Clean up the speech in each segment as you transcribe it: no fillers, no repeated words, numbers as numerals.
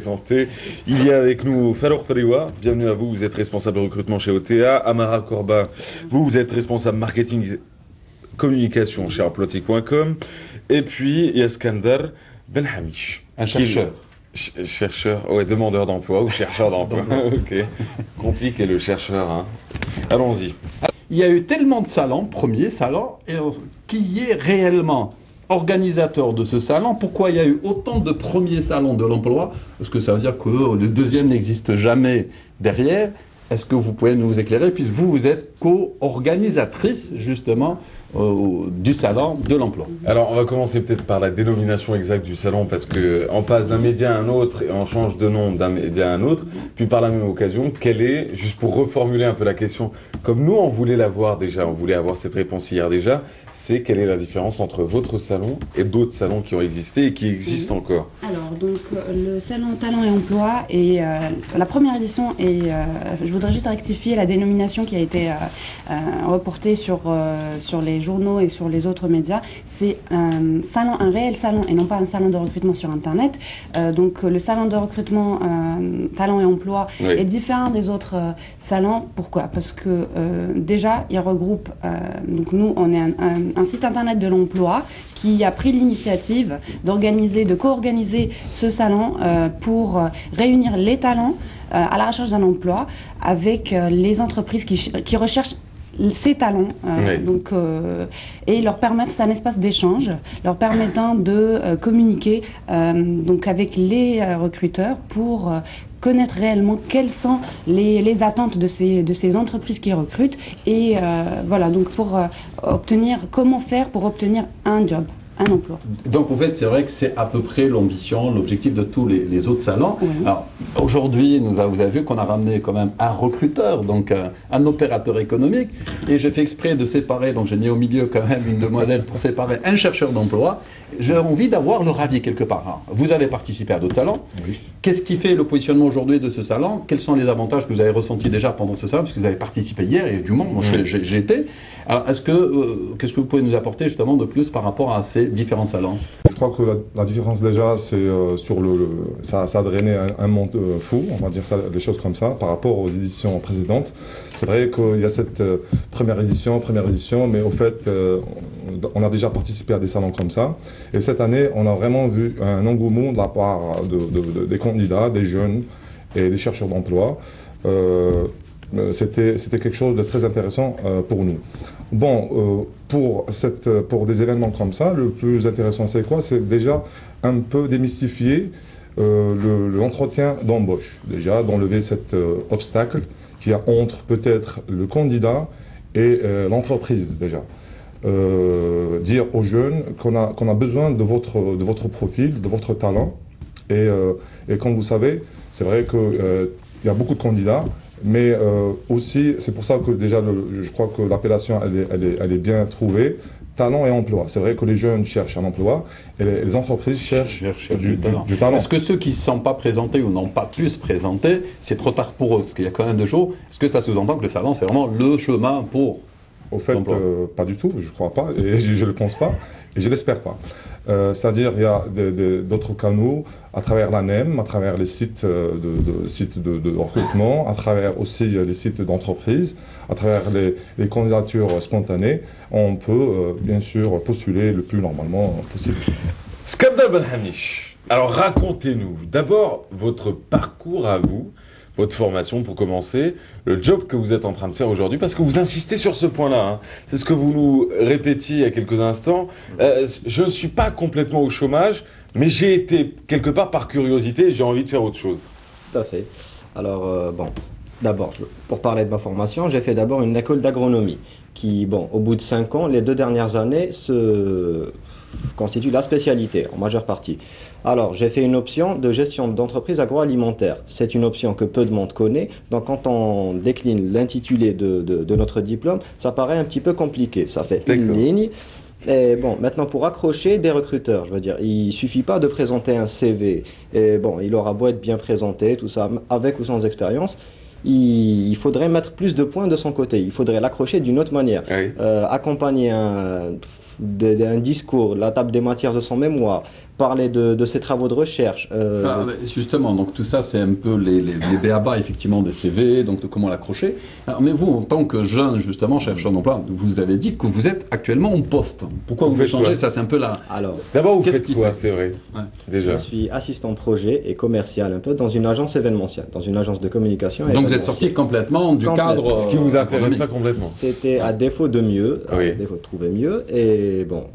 Santé. Il y a avec nous Farouk Fariwa, bienvenue à vous, vous êtes responsable recrutement chez OTA. Amara Korba, vous êtes responsable marketing communication chez Arplotic.com. Et puis Yaskandar Benhamish. Un chercheur. Chercheur, ouais, demandeur d'emploi ou chercheur d'emploi. Ok, compliqué le chercheur, hein. Allons-y. Il y a eu tellement de salons, premier salon, et qui est réellement organisateur de ce salon. Pourquoi il y a eu autant de premiers salons de l'emploi? Est-ce que ça veut dire que le deuxième n'existe jamais derrière? Est-ce que vous pouvez nous éclairer, puisque vous êtes co-organisatrice justement du salon de l'emploi? Alors on va commencer peut-être par la dénomination exacte du salon, parce que on passe d'un média à un autre et on change de nom d'un média à un autre. Puis par la même occasion, quelle est, juste pour reformuler un peu la question, comme nous on voulait l'avoir déjà, on voulait avoir cette réponse hier déjà, c'est quelle est la différence entre votre salon et d'autres salons qui ont existé et qui existent encore? Alors, donc, le salon Talent et Emploi et la première édition, et je voudrais juste rectifier la dénomination qui a été reportée sur les journaux et sur les autres médias. C'est un salon, un réel salon et non pas un salon de recrutement sur Internet. Donc, le salon de recrutement Talent et Emploi est différent des autres salons. Pourquoi? Parce que déjà, il regroupe, donc nous, on est un site internet de l'emploi qui a pris l'initiative d'organiser, de co-organiser ce salon pour réunir les talents à la recherche d'un emploi avec les entreprises qui recherchent ces talents, donc, et leur permettre, c'est un espace d'échange, leur permettant de communiquer donc avec les recruteurs pour connaître réellement quelles sont les attentes de ces entreprises qui recrutent et voilà, donc pour obtenir, comment faire pour obtenir un job, un emploi. Donc en fait, c'est vrai que c'est à peu près l'ambition, l'objectif de tous les autres salons. Oui. Alors aujourd'hui, vous avez vu qu'on a ramené quand même un recruteur, donc un opérateur économique, et j'ai fait exprès de séparer, donc j'ai mis au milieu quand même une demoiselle pour séparer un chercheur d'emploi. J'ai envie d'avoir leur avis quelque part. Alors, vous avez participé à d'autres salons. Oui. Qu'est-ce qui fait le positionnement aujourd'hui de ce salon? Quels sont les avantages que vous avez ressentis déjà pendant ce salon? Parce que vous avez participé hier et du monde, moi j'ai été. Alors, qu'est-ce que vous pouvez nous apporter justement de plus par rapport à ces différents salons? Je crois que la différence déjà, c'est ça a drainé un monde fou, on va dire ça, des choses comme ça, par rapport aux éditions précédentes. C'est vrai qu'il y a cette première édition, mais au fait, on a déjà participé à des salons comme ça. Et cette année, on a vraiment vu un engouement de la part des candidats, des jeunes et des chercheurs d'emploi. C'était quelque chose de très intéressant pour nous. Bon, pour des événements comme ça, le plus intéressant c'est quoi? C'est déjà un peu démystifier l'entretien d'embauche. Déjà, d'enlever cet obstacle qu'il y a entre peut-être le candidat et l'entreprise déjà. Dire aux jeunes qu'on a besoin de votre profil, de votre talent. Et comme vous savez, c'est vrai qu'il y a beaucoup de candidats, mais aussi, c'est pour ça que déjà, je crois que l'appellation, elle est bien trouvée. Talent et emploi. C'est vrai que les jeunes cherchent un emploi et les entreprises cherchent du talent. Est-ce que ceux qui ne se sont pas présentés ou n'ont pas pu se présenter, c'est trop tard pour eux? Parce qu'il y a quand même des jours. Est-ce que ça sous-entend que le salon, c'est vraiment le chemin pour Au fait, pas du tout, je ne crois pas, et je ne le pense pas, et je ne l'espère pas. C'est-à-dire il y a d'autres canaux, à travers l'ANEM, à travers les sites de recrutement, à travers aussi les sites d'entreprise, à travers les candidatures spontanées, on peut bien sûr postuler le plus normalement possible. Skandar Benhamish, alors racontez-nous d'abord votre parcours à vous, votre formation pour commencer, le job que vous êtes en train de faire aujourd'hui, parce que vous insistez sur ce point-là, hein. C'est ce que vous nous répétiez il y a quelques instants. Je ne suis pas complètement au chômage, mais j'ai été quelque part par curiosité et j'ai envie de faire autre chose. Tout à fait. Alors, bon, d'abord, pour parler de ma formation, j'ai fait d'abord une école d'agronomie qui, bon, au bout de 5 ans, les 2 dernières années, se constitue la spécialité en majeure partie. Alors, j'ai fait une option de gestion d'entreprise agroalimentaire. C'est une option que peu de monde connaît. Donc, quand on décline l'intitulé de notre diplôme, ça paraît un petit peu compliqué. Ça fait une ligne. Et bon, maintenant, pour accrocher des recruteurs, je veux dire, il ne suffit pas de présenter un CV. Et bon, il aura beau être bien présenté, tout ça, avec ou sans expérience. Il faudrait mettre plus de points de son côté. Il faudrait l'accrocher d'une autre manière. Oui. Accompagner un discours, la table des matières de son mémoire, parler de ces travaux de recherche. Justement, donc tout ça, c'est un peu les b.a.-ba, effectivement, des CV, donc de comment l'accrocher. Mais vous, en tant que jeune, justement, chercheur d'emploi, vous avez dit que vous êtes actuellement en poste. Pourquoi vous faites changez quoi? ça, c'est un peu là. Alors, D'abord, vous Qu'est-ce faites qu'il quoi, fait c'est vrai, Ouais. déjà? je suis assistant projet et commercial un peu dans une agence événementielle, dans une agence de communication. Donc vous êtes événementielle. sorti complètement du Complètement. cadre. Ce qui vous intéresse pas économique. complètement. C'était à défaut de mieux, Oui. à défaut de trouver mieux. Et bon,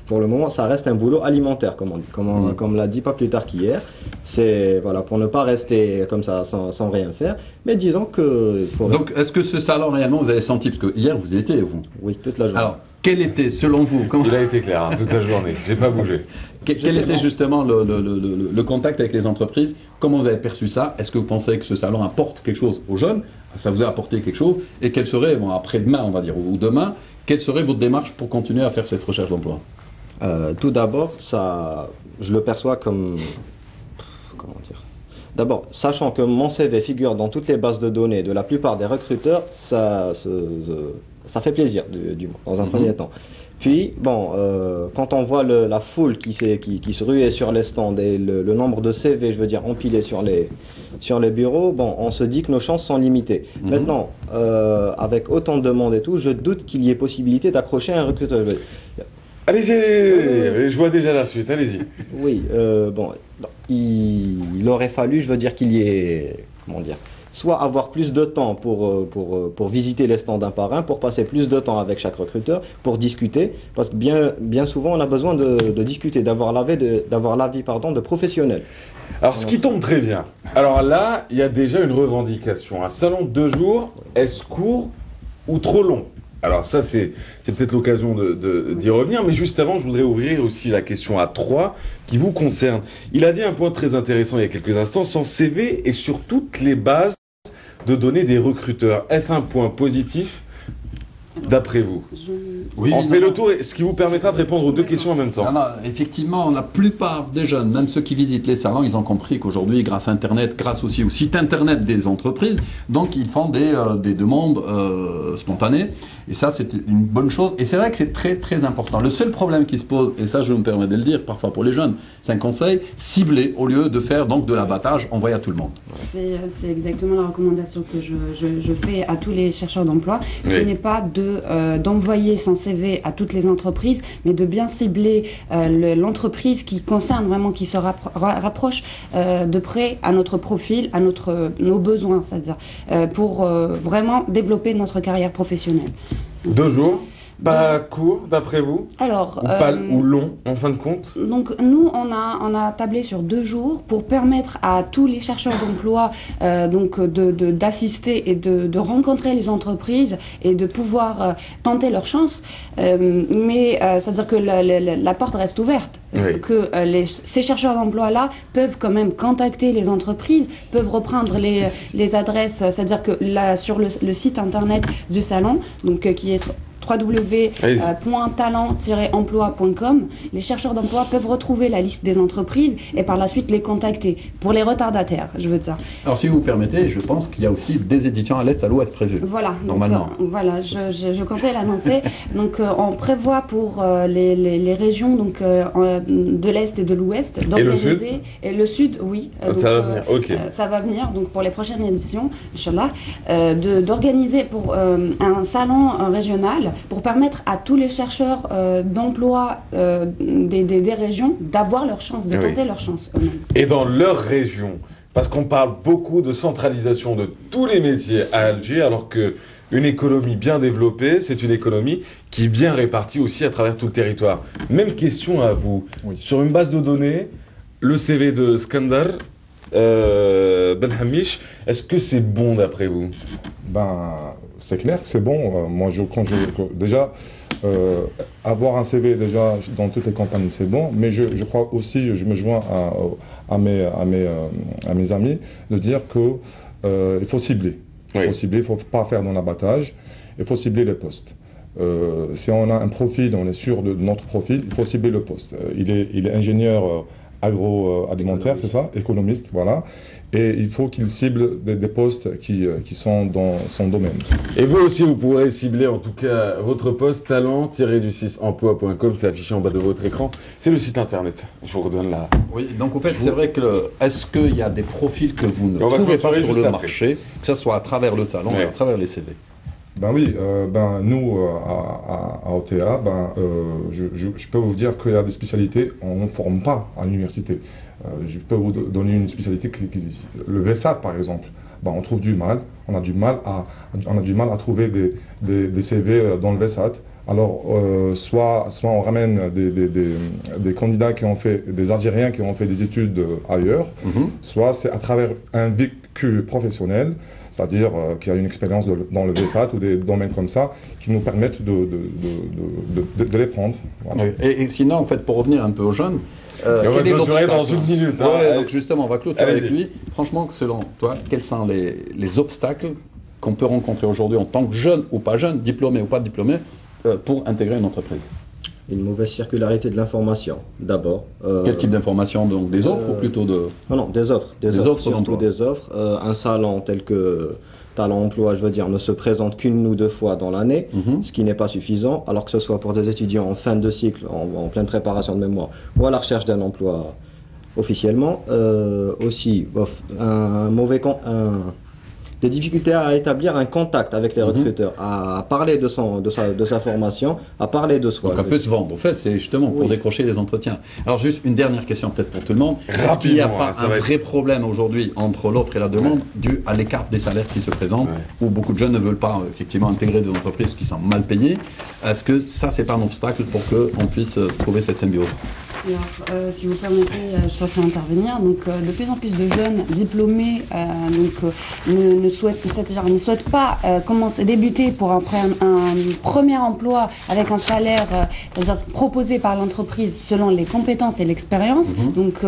pour le moment, ça reste un boulot alimentaire, comme on dit, comme l'a dit pas plus tard qu'hier. C'est voilà, pour ne pas rester comme ça sans rien faire. Mais disons que il faut. Donc est-ce que ce salon réellement vous avez senti, parce que hier vous y étiez, vous. Oui, toute la journée. Alors, quel était, selon vous, Il a été clair, hein, toute la journée, j'ai pas bougé. quel était justement le contact avec les entreprises? Comment vous avez perçu ça? Est-ce que vous pensez que ce salon apporte quelque chose aux jeunes? Ça vous a apporté quelque chose? Et quelle serait, bon, après-demain, on va dire, ou demain, quelle serait votre démarche pour continuer à faire cette recherche d'emploi? Tout d'abord, ça, je le perçois comme, comment dire. D'abord, sachant que mon CV figure dans toutes les bases de données de la plupart des recruteurs, ça fait plaisir, du moins, dans un premier temps. Puis, bon, quand on voit la foule qui se ruait sur les stands et le nombre de CV, je veux dire, empilés sur les bureaux, bon, on se dit que nos chances sont limitées. Maintenant, avec autant de monde et tout, je doute qu'il y ait possibilité d'accrocher un recruteur. Allez-y, je vois déjà la suite, allez-y. Oui, bon, il aurait fallu, je veux dire, qu'il y ait, comment dire, soit avoir plus de temps pour visiter les stands un par un, pour passer plus de temps avec chaque recruteur, pour discuter, parce que bien souvent, on a besoin de discuter, d'avoir l'avis de professionnels. Alors, ce qui tombe très bien. Alors là, il y a déjà une revendication. Un salon de 2 jours, est-ce court ou trop long? Alors ça, c'est peut-être l'occasion d'y revenir, mais juste avant, je voudrais ouvrir aussi la question à 3 qui vous concerne. Il a dit un point très intéressant il y a quelques instants, sans CV et sur toutes les bases de données des recruteurs. Est-ce un point positif d'après vous? Oui, On fait le tour, ce qui vous permettra de répondre aux 2 questions en même temps. Non, effectivement, la plupart des jeunes, même ceux qui visitent les salons, ils ont compris qu'aujourd'hui, grâce à Internet, grâce aussi au site Internet des entreprises, donc ils font des demandes spontanées. Et ça, c'est une bonne chose. Et c'est vrai que c'est très, très important. Le seul problème qui se pose, et ça, je me permets de le dire, parfois pour les jeunes, c'est un conseil ciblé au lieu de faire donc de l'abattage envoyé à tout le monde. C'est exactement la recommandation que je fais à tous les chercheurs d'emploi. Oui. Ce n'est pas d'envoyer son CV à toutes les entreprises, mais de bien cibler l'entreprise qui concerne vraiment, qui se rapproche de près à notre profil, à nos besoins, c'est-à-dire pour vraiment développer notre carrière professionnelle. 2 jours, pas court d'après vous? Alors, Ou long en fin de compte? donc nous, on a tablé sur 2 jours pour permettre à tous les chercheurs d'emploi donc d'assister et de rencontrer les entreprises et de pouvoir tenter leur chance. Mais c'est-à-dire que la porte reste ouverte. Oui. Que ces chercheurs d'emploi-là peuvent quand même contacter les entreprises, peuvent reprendre les adresses. C'est-à-dire que là, sur le site internet du salon, donc qui est www.talent-emploi.com, les chercheurs d'emploi peuvent retrouver la liste des entreprises et par la suite les contacter. Pour les retardataires, je veux dire. Alors, si vous permettez, je pense qu'il y a aussi des éditions à l'Est, à l'Ouest prévues. Voilà. Donc, normalement. voilà, je comptais l'annoncer. Donc, on prévoit pour les régions donc, de l'Est et de l'Ouest d'organiser. Et le Sud, oui. Donc, ça va venir, ok. Ça va venir, donc pour les prochaines éditions, Inch'Allah, d'organiser pour un salon régional pour permettre à tous les chercheurs d'emploi des régions d'avoir leur chance, de tenter leur chance eux-mêmes. Et dans leur région, parce qu'on parle beaucoup de centralisation de tous les métiers à Alger, alors que une économie bien développée, c'est une économie qui est bien répartie aussi à travers tout le territoire. Même question à vous. Oui. Sur une base de données, le CV de Skandar Benhamish, est-ce que c'est bon d'après vous? Ben, c'est clair que c'est bon. Moi, déjà, avoir un CV déjà dans toutes les campagnes, c'est bon. Mais je crois aussi, je me joins à mes amis, de dire que il faut cibler. Oui. Il faut cibler, il ne faut pas faire dans l'abattage. Il faut cibler les postes. Si on a un profil, on est sûr de notre profil, il faut cibler le poste. Il est ingénieur agroalimentaire, c'est ça, économiste, voilà. Et il faut qu'il cible des postes qui sont dans son domaine. Et vous aussi, vous pourrez cibler en tout cas votre poste talent-du6emploi.com, c'est affiché en bas de votre écran. C'est le site internet. Je vous redonne là. Oui, donc en fait, c'est vrai que est-ce qu'il y a des profils que vous ne On va trouvez pas clôturer sur juste le après. marché, que ce soit à travers le salon Ouais. et à travers les CV? Ben oui, nous, à OTA, je peux vous dire qu'il y a des spécialités, on ne forme pas à l'université. Je peux vous donner une spécialité, le VSAT par exemple. Ben, on trouve du mal, on a du mal à trouver des CV dans le VSAT. Alors, soit on ramène des candidats qui ont fait, des Algériens qui ont fait des études ailleurs, soit c'est à travers un vécu professionnel, c'est-à-dire qu'il y a une expérience dans le VSAT ou des domaines comme ça, qui nous permettent de les prendre. Voilà. Et sinon, en fait, pour revenir un peu aux jeunes, Et on va quel est clôturer dans l'obstacle? une minute. hein. Ouais, donc justement, on va clôturer Allez-y. avec lui. Franchement, selon toi, quels sont les obstacles qu'on peut rencontrer aujourd'hui en tant que jeune ou pas jeune, diplômé ou pas diplômé, pour intégrer une entreprise? Une mauvaise circularité de l'information, d'abord. Quel type d'information? Donc des offres ou plutôt de... Non, des offres. Des offres surtout d'emploi. des offres. Un salon tel que Talent Emploi, je veux dire, ne se présente qu'une ou deux fois dans l'année, ce qui n'est pas suffisant, alors que ce soit pour des étudiants en fin de cycle, en pleine préparation de mémoire, ou à la recherche d'un emploi officiellement. Aussi, des difficultés à établir un contact avec les recruteurs, à parler de sa formation, à parler de soi. Donc un peu se vendre. En fait, c'est justement pour Oui. décrocher les entretiens. Alors juste une dernière question peut-être pour tout le monde. Est-ce qu'il n'y a Rapidement, pas ça un va être- vrai problème aujourd'hui entre l'offre et la demande dû à l'écart des salaires qui se présentent, où beaucoup de jeunes ne veulent pas effectivement intégrer des entreprises qui sont mal payées? Est-ce que ça, c'est pas un obstacle pour qu'on puisse trouver cette symbiose? Alors, si vous permettez, je souhaiterais intervenir. Donc, de plus en plus de jeunes diplômés ne souhaitent pas débuter pour un premier emploi avec un salaire c'est-à-dire proposé par l'entreprise selon les compétences et l'expérience. Donc,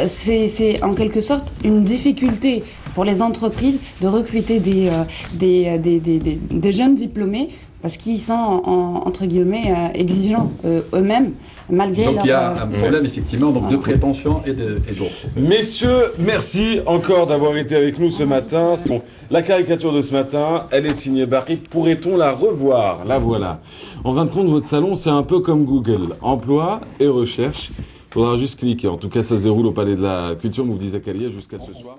c'est en quelque sorte une difficulté pour les entreprises de recruter des jeunes diplômés parce qu'ils sont, entre guillemets, exigeants eux-mêmes, malgré Donc leur... il y a un problème effectivement donc de prétention et d'offre. Messieurs, merci encore d'avoir été avec nous ce matin. Bon, la caricature de ce matin, elle est signée Barry. Pourrait-on la revoir? La voilà. En fin de compte, votre salon, c'est un peu comme Google. Emploi et recherche. Il faudra juste cliquer. En tout cas, ça se déroule au Palais de la Culture, Moufdi Zakaria, jusqu'à ce soir.